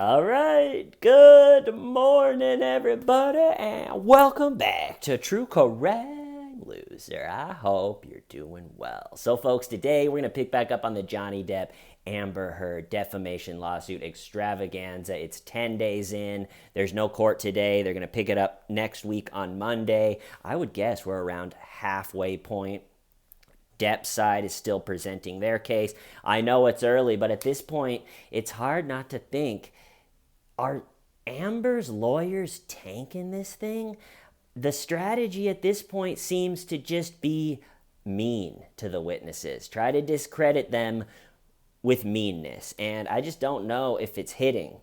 All right, good morning, everybody, and welcome back to True Correct Loser. I hope you're doing well. So, folks, today we're going to pick back up on the Johnny Depp Amber Heard defamation lawsuit extravaganza. It's 10 days in. There's no court today. They're going to pick it up next week on Monday. I would guess we're around halfway point. Depp's side is still presenting their case. I know it's early, but at this point, it's hard not to think, are Amber's lawyers tanking this thing? The strategy at this point seems to just be mean to the witnesses. Try to discredit them with meanness. And I just don't know if it's hitting.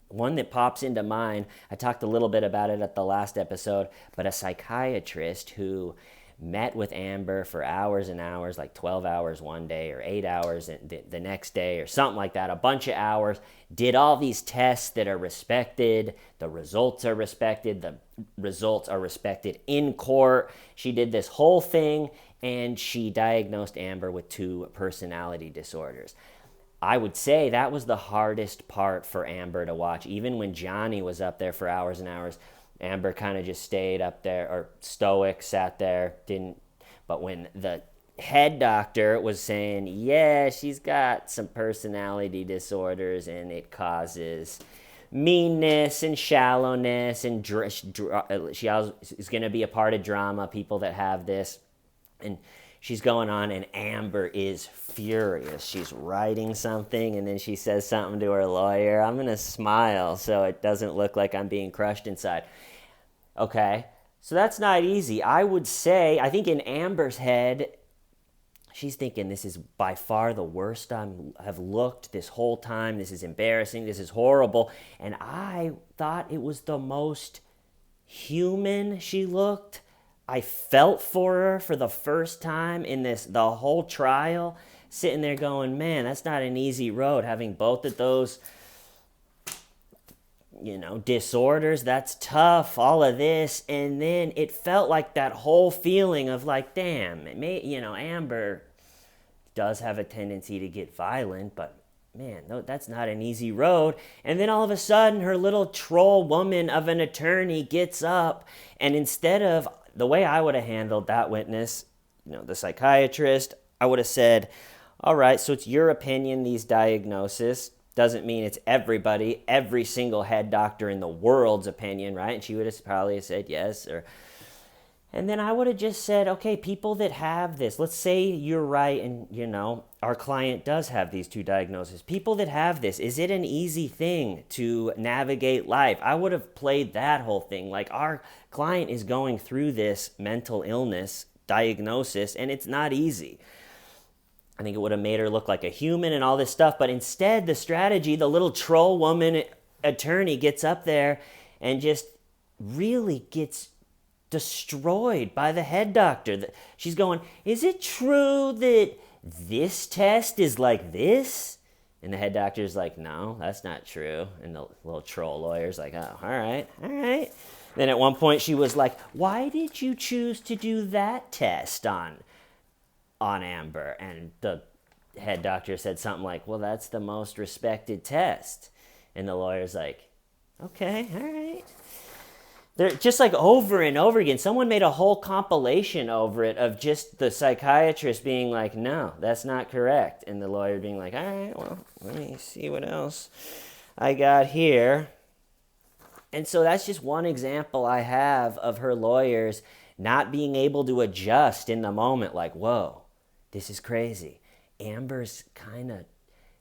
One that pops into mind, I talked a little bit about it at the last episode, but a psychiatrist who met with Amber for hours and hours, like 12 hours one day or 8 hours the next day or something like that, a bunch of hours, did all these tests that are respected. The results are respected. The results are respected in court. She did this whole thing, and she diagnosed Amber with 2 personality disorders. I would say that was the hardest part for Amber to watch. Even when Johnny was up there for hours and hours, Amber kind of just stayed up there, or stoic, sat there, didn't. But when the head doctor was saying, yeah, she's got some personality disorders and it causes meanness and shallowness, and she is going to be a part of drama, people that have this. And she's going on, and Amber is furious. She's writing something, and then she says something to her lawyer. I'm going to smile so it doesn't look like I'm being crushed inside. Okay, so that's not easy. I would say, I think in Amber's head, she's thinking this is by far the worst I've looked this whole time. This is embarrassing. This is horrible. And I thought it was the most human she looked. I felt for her for the first time in the whole trial, sitting there going, man, that's not an easy road, having both of those disorders. That's tough, all of this. And then it felt like that whole feeling of like, damn, Amber does have a tendency to get violent, but man, no, that's not an easy road. And then all of a sudden, her little troll woman of an attorney gets up, and instead of the way I would have handled that witness, the psychiatrist, I would have said, all right, so it's your opinion, these diagnoses. Doesn't mean it's everybody, every single head doctor in the world's opinion, right? And she would have probably said yes. And then I would have just said, okay, people that have this, let's say you're right and, our client does have these 2 diagnoses. People that have this, is it an easy thing to navigate life? I would have played that whole thing. Like, our client is going through this mental illness diagnosis, and it's not easy. I think it would have made her look like a human and all this stuff. But instead, the strategy, the little troll woman attorney gets up there and just really gets destroyed by the head doctor. She's going, is it true that this test is like this? And the head doctor's like, no, that's not true. And the little troll lawyer's like, oh, all right. Then at one point she was like, why did you choose to do that test on Amber? And the head doctor said something like, well, that's the most respected test. And the lawyer's like, okay, all right. They're just like over and over again. Someone made a whole compilation over it of just the psychiatrist being like, no, that's not correct. And the lawyer being like, all right, well, let me see what else I got here. And so that's just one example I have of her lawyers not being able to adjust in the moment. Like, whoa, this is crazy. Amber's kind of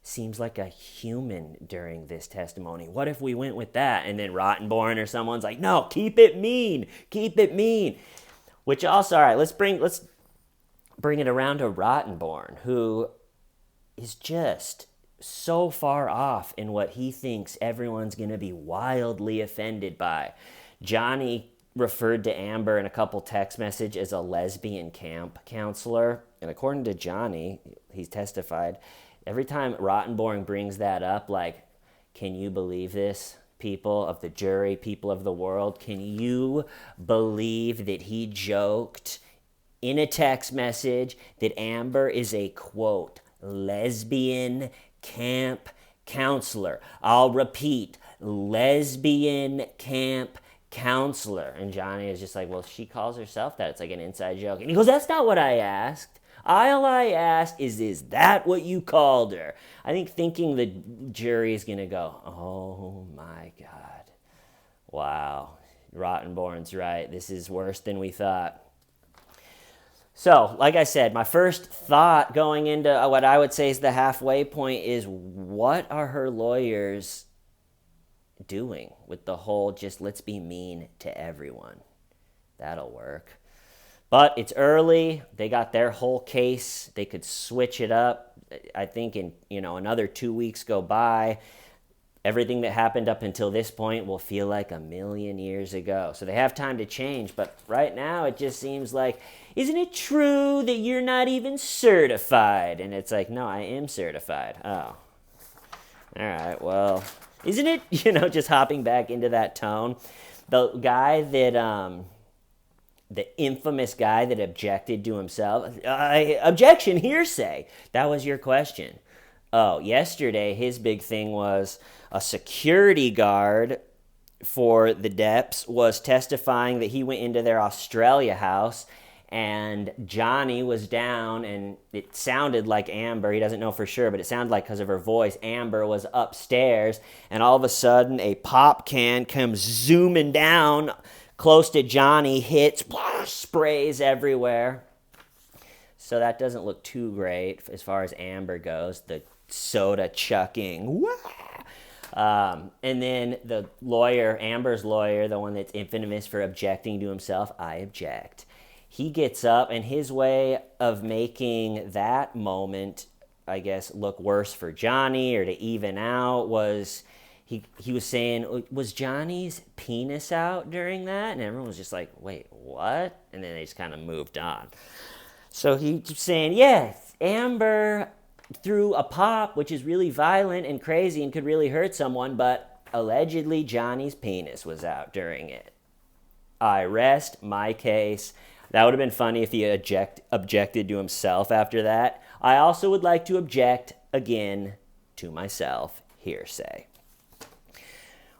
seems like a human during this testimony. What if we went with that? And then Rottenborn or someone's like, no, keep it mean. Which also, all right, let's bring it around to Rottenborn, who is just so far off in what he thinks everyone's going to be wildly offended by. Johnny referred to Amber in a couple text messages as a lesbian camp counselor. And according to Johnny, he's testified, every time Rottenborn brings that up, like, can you believe this? People of the jury, people of the world, can you believe that he joked in a text message that Amber is a, quote, lesbian camp counselor. I'll repeat, lesbian camp counselor. And Johnny is just like, well, she calls herself that. It's like an inside joke. And he goes, that's not what I asked. All I asked is that what you called her? I think thinking the jury is going to go, oh my God. Wow. Rottenborn's right. This is worse than we thought. So, like I said, my first thought going into what I would say is the halfway point is, what are her lawyers doing with the whole just let's be mean to everyone? That'll work. But it's early. They got their whole case. They could switch it up. I think in another 2 weeks go by. Everything that happened up until this point will feel like a million years ago. So they have time to change. But right now it just seems like, isn't it true that you're not even certified? And it's like, no, I am certified. Oh. All right, well, isn't it, just hopping back into that tone? The guy that, the infamous guy that objected to himself, objection, hearsay. That was your question. Oh, yesterday his big thing was a security guard for the Depps was testifying that he went into their Australia house and Johnny was down, and it sounded like Amber. He doesn't know for sure, but it sounded like, because of her voice, Amber was upstairs, and all of a sudden a pop can comes zooming down close to Johnny, hits, sprays everywhere. So that doesn't look too great as far as Amber goes. The soda chucking. And then the lawyer, Amber's lawyer, the one that's infamous for objecting to himself, I object. He gets up, and his way of making that moment, I guess, look worse for Johnny or to even out was he was saying, was Johnny's penis out during that? And everyone was just like, wait, what? And then they just kind of moved on. So he's saying, yes, Amber threw a pop, which is really violent and crazy and could really hurt someone, but allegedly Johnny's penis was out during it. I rest my case. That would have been funny if he objected to himself after that. I also would like to object again to myself. Hearsay.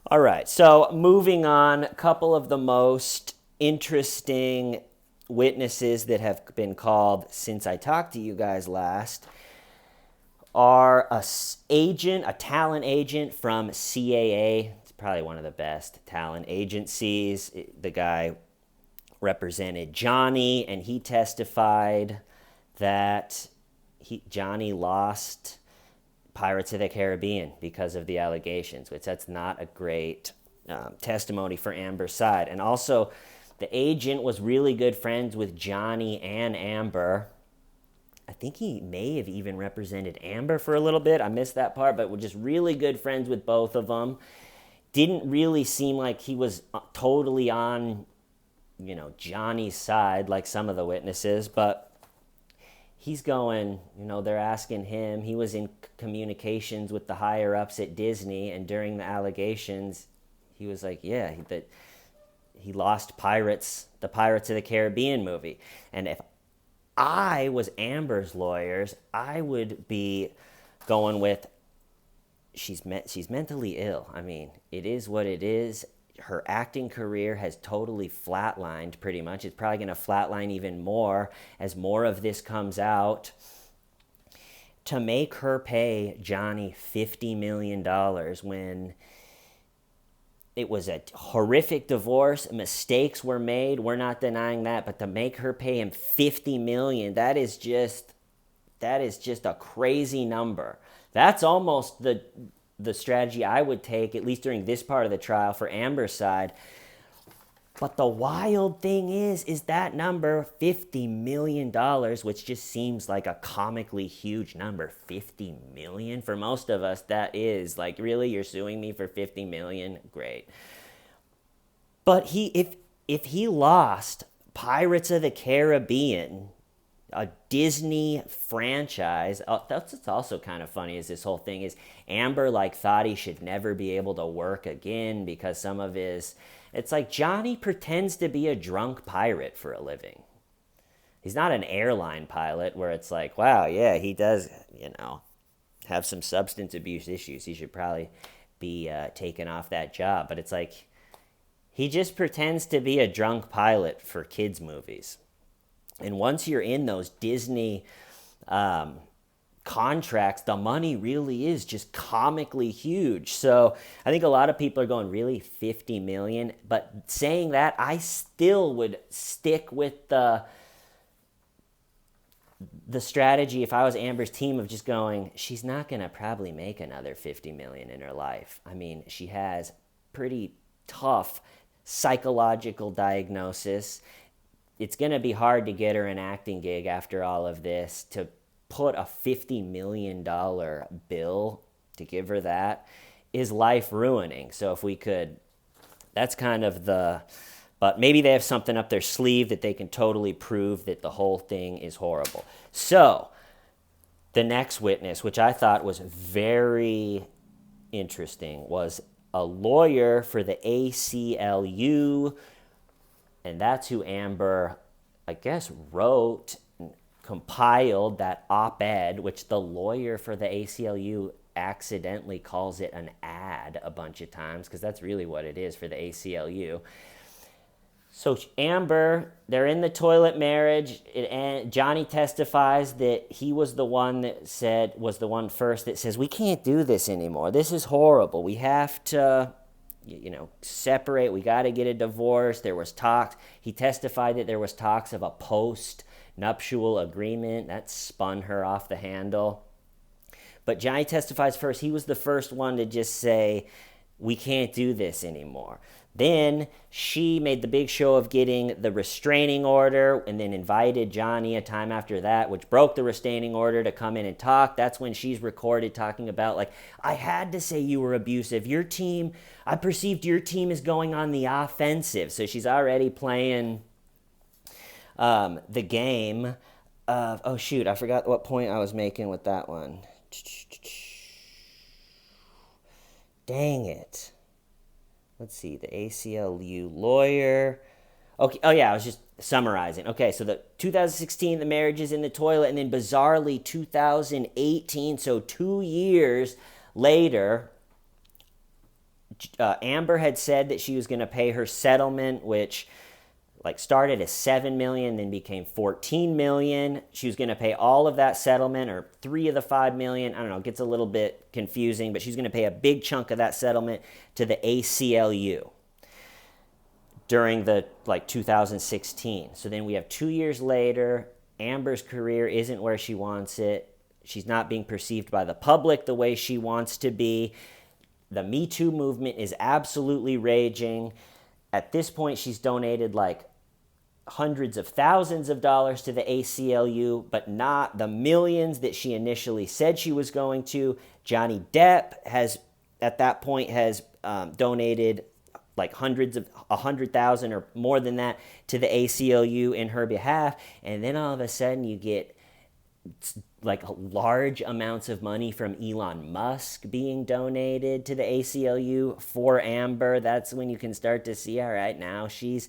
All right, so moving on, a couple of the most interesting witnesses that have been called since I talked to you guys last are a talent agent from CAA. It's probably one of the best talent agencies. The guy represented Johnny, and he testified that Johnny lost Pirates of the Caribbean because of the allegations, which that's not a great testimony for Amber's side. And also, the agent was really good friends with Johnny and Amber. I think he may have even represented Amber for a little bit. I missed that part, but we're just really good friends with both of them. Didn't really seem like he was totally on, Johnny's side like some of the witnesses, but he's going, they're asking him. He was in communications with the higher-ups at Disney, and during the allegations, he was like, yeah, that he lost the Pirates of the Caribbean movie. And if I was Amber's lawyers, I would be going with, she's mentally ill. I mean, it is what it is. Her acting career has totally flatlined pretty much. It's probably going to flatline even more as more of this comes out. To make her pay Johnny $50 million when it was a horrific divorce, mistakes were made, we're not denying that, but to make her pay him $50 million, that is just a crazy number. That's almost the strategy I would take, at least during this part of the trial, for Amber's side. But the wild thing is that number, $50 million, which just seems like a comically huge number. $50 million? For most of us, that is like, really, you're suing me for $50 million? Great. But if he lost Pirates of the Caribbean, a Disney franchise, that's what's also kind of funny is this whole thing is Amber thought he should never be able to work again because some of his, it's like Johnny pretends to be a drunk pirate for a living. He's not an airline pilot where it's like, wow, yeah, he does, have some substance abuse issues. He should probably be taken off that job. But it's like he just pretends to be a drunk pilot for kids' movies. And once you're in those Disney contracts, the money really is just comically huge. So I think a lot of people are going, really, 50 million? But saying that, I still would stick with the strategy if I was Amber's team of just going, she's not going to probably make another 50 million in her life. I mean, she has pretty tough psychological diagnosis. It's going to be hard to get her an acting gig after all of this. To put a $50 million bill to give her that is life ruining. So if we could, that's kind of but maybe they have something up their sleeve that they can totally prove that the whole thing is horrible. So the next witness, which I thought was very interesting, was a lawyer for the ACLU, and that's who Amber, I guess, wrote, compiled that op-ed, which the lawyer for the ACLU accidentally calls it an ad a bunch of times, because that's really what it is for the ACLU. So Amber, they're in the toilet marriage, and Johnny testifies that he was the one that was the one first that says, we can't do this anymore. This is horrible. We have to, separate. We got to get a divorce. There was talks. He testified that there was talks of a post-nuptial agreement. That spun her off the handle. But Johnny testifies first. He was the first one to just say, we can't do this anymore. Then she made the big show of getting the restraining order and then invited Johnny a time after that, which broke the restraining order, to come in and talk. That's when she's recorded talking about, I had to say you were abusive. Your team, I perceived your team is going on the offensive. So she's already playing the game of, oh shoot, I forgot what point I was making with that one. Dang it. Let's see, the ACLU lawyer. Okay, oh yeah, I was just summarizing. Okay, so the 2016, the marriage is in the toilet, and then bizarrely 2018, so 2 years later, Amber had said that she was going to pay her settlement, which started as $7 million, then became $14 million. She was going to pay all of that settlement, or $3 of the $5 million. I don't know, it gets a little bit confusing, but she's going to pay a big chunk of that settlement to the ACLU during the 2016. So then we have 2 years later, Amber's career isn't where she wants it. She's not being perceived by the public the way she wants to be. The Me Too movement is absolutely raging. At this point, she's donated hundreds of thousands of dollars to the ACLU, but not the millions that she initially said she was going to. Johnny Depp at that point has donated hundreds of 100,000 or more than that to the ACLU in her behalf. And then all of a sudden you get large amounts of money from Elon Musk being donated to the ACLU for Amber. That's when you can start to see, all right, now she's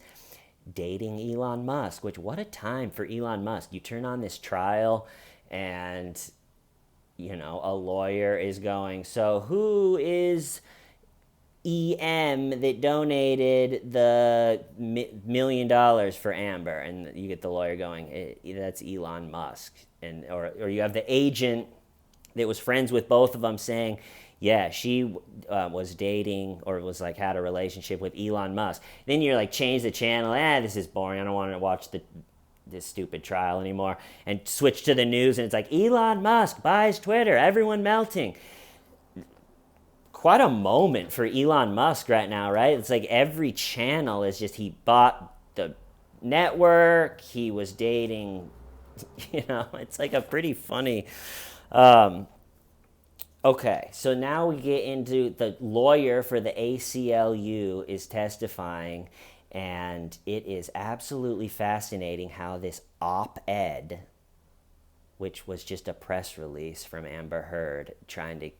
dating Elon Musk, which, what a time for Elon Musk. You turn on this trial and, a lawyer is going, so who is EM that donated the $1 million for Amber? And you get the lawyer going, that's Elon Musk. Or you have the agent that was friends with both of them saying, yeah, she was dating or had a relationship with Elon Musk. Then you're change the channel. This is boring. I don't want to watch this stupid trial anymore. And switch to the news, and it's Elon Musk buys Twitter. Everyone melting. Quite a moment for Elon Musk right now, right? It's every channel is just, he bought the network. He was dating, it's a pretty funny... Okay, so now we get into the lawyer for the ACLU is testifying, and it is absolutely fascinating how this op-ed, which was just a press release from Amber Heard trying to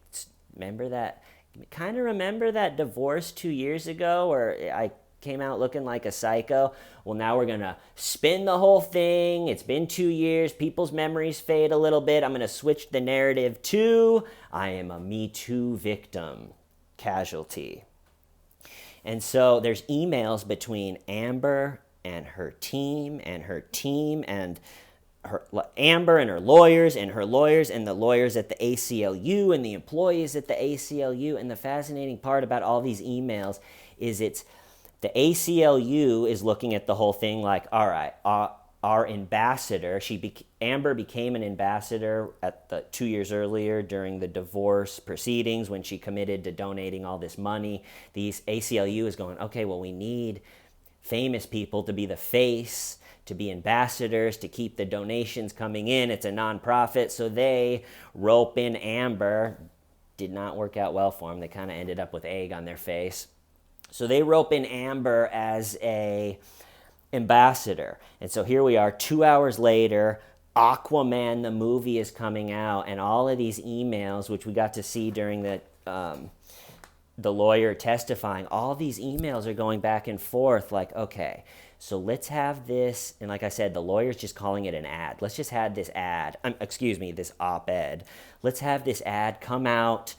remember that divorce 2 years ago, or I came out looking like a psycho. Well, now we're going to spin the whole thing. It's been 2 years. People's memories fade a little bit. I'm going to switch the narrative to I am a Me Too victim, casualty. And so there's emails between Amber and her team and Amber and her lawyers and the lawyers at the ACLU and the employees at the ACLU. And the fascinating part about all these emails is the ACLU is looking at the whole thing like, all right, our ambassador, Amber became an ambassador 2 years earlier during the divorce proceedings when she committed to donating all this money. The ACLU is going, okay, well, we need famous people to be the face, to be ambassadors, to keep the donations coming in. It's a nonprofit, so they rope in Amber. Did not work out well for them. They kind of ended up with egg on their face. So they rope in Amber as a ambassador. And so here we are 2 hours later. Aquaman, the movie, is coming out, and all of these emails, which we got to see during the lawyer testifying, all these emails are going back and forth like, okay, so let's have this, and like I said, the lawyer's just calling it an ad. Let's just have this this op-ed. Let's have this ad come out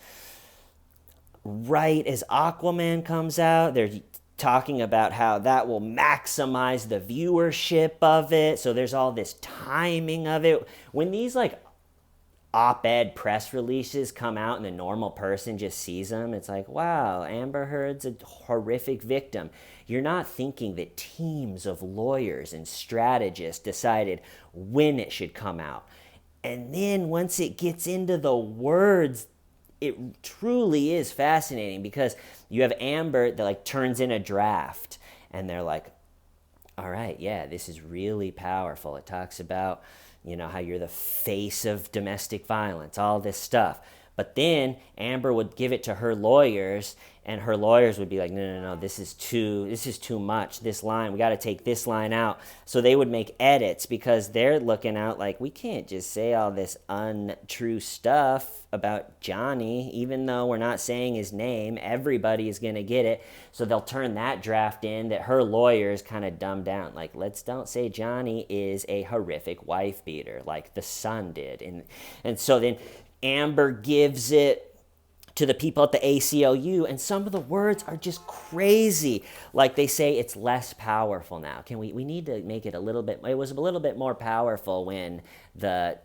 right as Aquaman comes out. They're talking about how that will maximize the viewership of it. So there's all this timing of it. When these op-ed press releases come out and the normal person just sees them, it's like, wow, Amber Heard's a horrific victim. You're not thinking that teams of lawyers and strategists decided when it should come out. And then once it gets into the words, it truly is fascinating because you have Amber that turns in a draft and they're like, all right, yeah, this is really powerful. It talks about, how you're the face of domestic violence, all this stuff. But then Amber would give it to her lawyers, and her lawyers would be like, no, this is too much. This line, we got to take this line out. So they would make edits because they're looking out like, we can't just say all this untrue stuff about Johnny, even though we're not saying his name. Everybody is going to get it. So they'll turn that draft in that her lawyers kind of dumb down. Like, let's don't say Johnny is a horrific wife beater like the Sun did. And so then Amber gives it to the people at the ACLU, and some of the words are just crazy. Like they say it's less powerful now. We need to make it a little bit, it was a little bit more powerful when the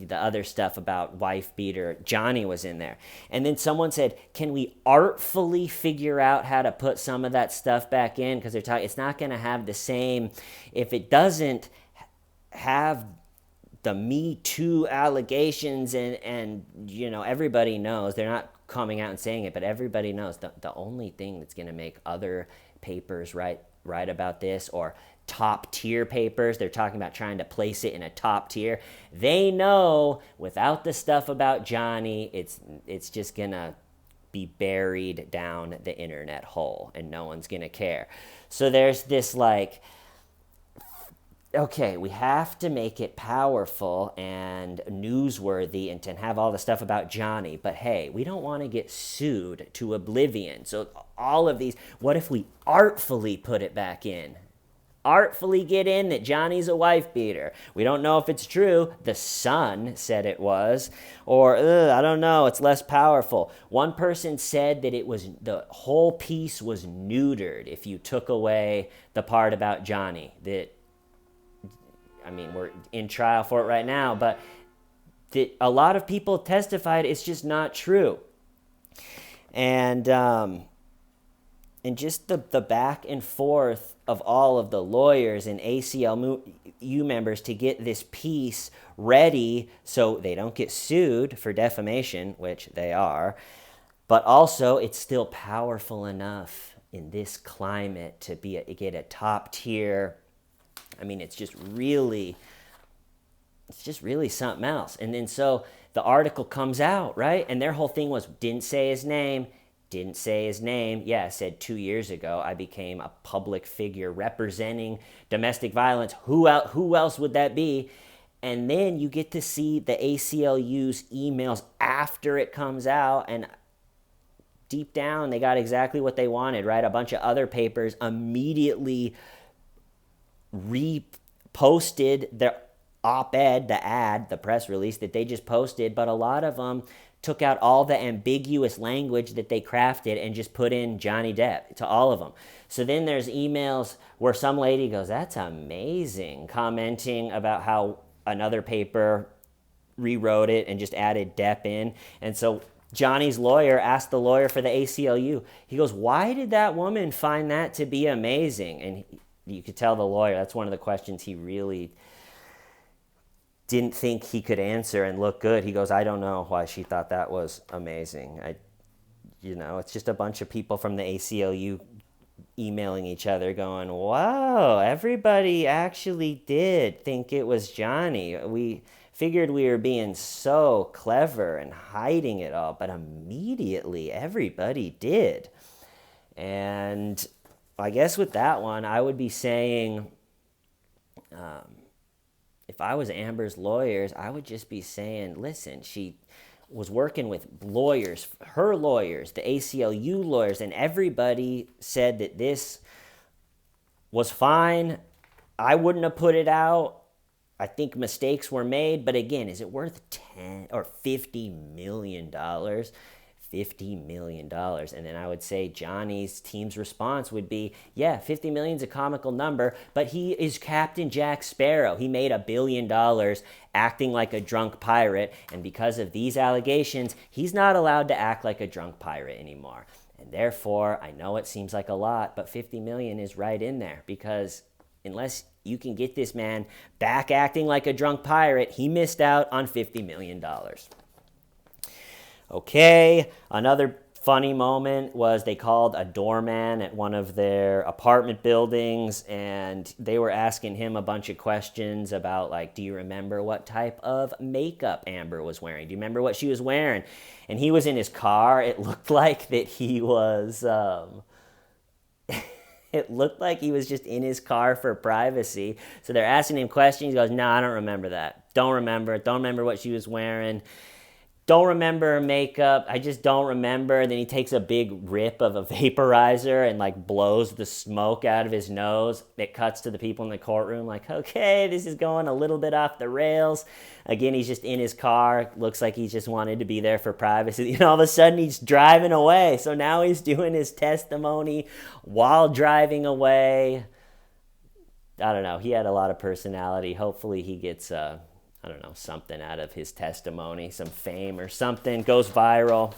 other stuff about wife beater, Johnny, was in there. And then someone said, can we artfully figure out how to put some of that stuff back in? Because they're talking, it's not going to have the same, if it doesn't have the Me Too allegations and everybody knows, they're not coming out and saying it, but everybody knows the only thing that's going to make other papers write about this, or top tier papers, they're talking about trying to place it in a top tier. They know without the stuff about Johnny, it's just going to be buried down the internet hole and no one's going to care. So there's this okay, we have to make it powerful and newsworthy and to have all the stuff about Johnny, but hey, we don't want to get sued to oblivion. So all of these, what if we artfully put it back in? Artfully get in that Johnny's a wife beater. We don't know if it's true. The Sun said it was. Or, I don't know, it's less powerful. One person said that the whole piece was neutered if you took away the part about Johnny. We're in trial for it right now, but a lot of people testified it's just not true. And just the back and forth of all of the lawyers and ACLU members to get this piece ready so they don't get sued for defamation, which they are, but also it's still powerful enough in this climate to get a top tier. It's just really something else. And then so the article comes out, right? And their whole thing was, didn't say his name. Yeah, it said 2 years ago, I became a public figure representing domestic violence. Who else would that be? And then you get to see the ACLU's emails after it comes out, and deep down, they got exactly what they wanted, right? A bunch of other papers immediately reposted their op-ed, the ad, the press release that they just posted, but a lot of them took out all the ambiguous language that they crafted and just put in Johnny Depp to all of them. So then there's emails where some lady goes, "That's amazing," commenting about how another paper rewrote it and just added Depp in. And so Johnny's lawyer asked the lawyer for the ACLU. He goes, "Why did that woman find that to be amazing?" And you could tell the lawyer, that's one of the questions he really didn't think he could answer and look good. He goes, "I don't know why she thought that was amazing. It's just a bunch of people from the ACLU emailing each other going, wow, everybody actually did think it was Johnny. We figured we were being so clever and hiding it all, but immediately everybody did." And I guess with that one, I would be saying, if I was Amber's lawyers, I would just be saying, listen, she was working with lawyers, her lawyers, the ACLU lawyers, and everybody said that this was fine. I wouldn't have put it out. I think mistakes were made, but again, is it worth $10 or $50 million? $50 million. And then I would say Johnny's team's response would be, yeah, 50 million is a comical number, but he is Captain Jack Sparrow. He made $1 billion acting like a drunk pirate, and because of these allegations, he's not allowed to act like a drunk pirate anymore. And therefore, I know it seems like a lot, but 50 million is right in there, because unless you can get this man back acting like a drunk pirate, he missed out on $50 million. Okay, another funny moment was they called a doorman at one of their apartment buildings, and they were asking him a bunch of questions about, like, do you remember what type of makeup Amber was wearing? Do you remember what she was wearing? And he was in his car. It looked like that he was... It looked like he was just in his car for privacy. So they're asking him questions. He goes, "No, I don't remember that. Don't remember it. Don't remember what she was wearing. Don't remember her makeup. I just don't remember." And then he takes a big rip of a vaporizer and like blows the smoke out of his nose. It cuts to the people in the courtroom like, okay, this is going a little bit off the rails. Again, he's just in his car. Looks like he just wanted to be there for privacy. And all of a sudden he's driving away. So now he's doing his testimony while driving away. I don't know. He had a lot of personality. Hopefully he gets... something out of his testimony, some fame or something, goes viral.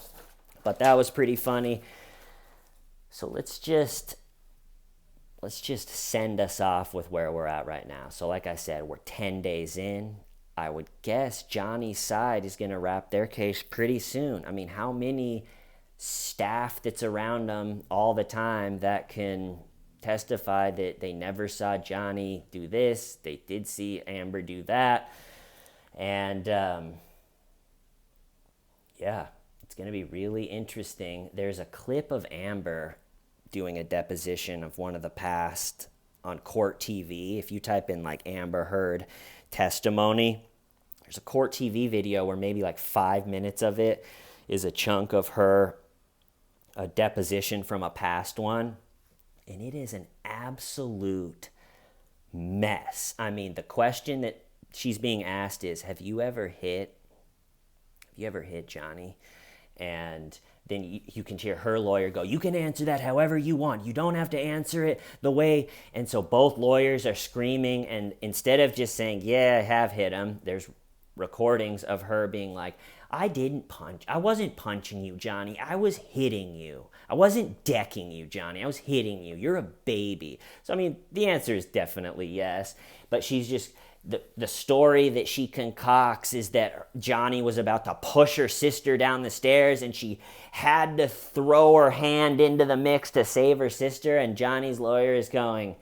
But that was pretty funny. So let's just send us off with where we're at right now. So like I said, we're 10 days in. I would guess Johnny's side is going to wrap their case pretty soon. I mean, how many staff that's around them all the time that can testify that they never saw Johnny do this, they did see Amber do that? And, it's going to be really interesting. There's a clip of Amber doing a deposition of one of the past on Court TV. If you type in, like, Amber Heard testimony, there's a Court TV video where maybe, like, 5 minutes of it is a chunk of her a deposition from a past one. And it is an absolute mess. I mean, the question that she's being asked is, have you ever hit Johnny? And then you can hear her lawyer go, you can answer that however you want. You don't have to answer it the way. And so both lawyers are screaming. And instead of just saying, yeah, I have hit him, there's recordings of her being like, I wasn't punching you, Johnny. I was hitting you. I wasn't decking you, Johnny. I was hitting you. You're a baby. So, I mean, the answer is definitely yes. But she's just... The story that she concocts is that Johnny was about to push her sister down the stairs and she had to throw her hand into the mix to save her sister. And Johnny's lawyer is going,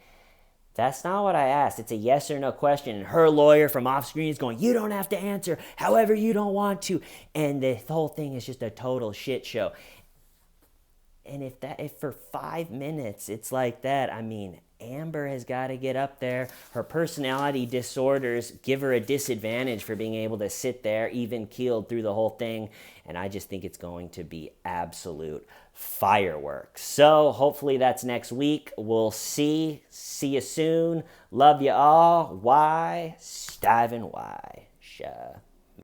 that's not what I asked. It's a yes or no question. And her lawyer from off screen is going, you don't have to answer however you don't want to. And the whole thing is just a total shit show. And if for 5 minutes it's like that, I mean, Amber has got to get up there. Her personality disorders give her a disadvantage for being able to sit there even keeled through the whole thing. And I just think it's going to be absolute fireworks. So hopefully that's next week. We'll see. See you soon. Love you all. Why? Stiven Why? Sure.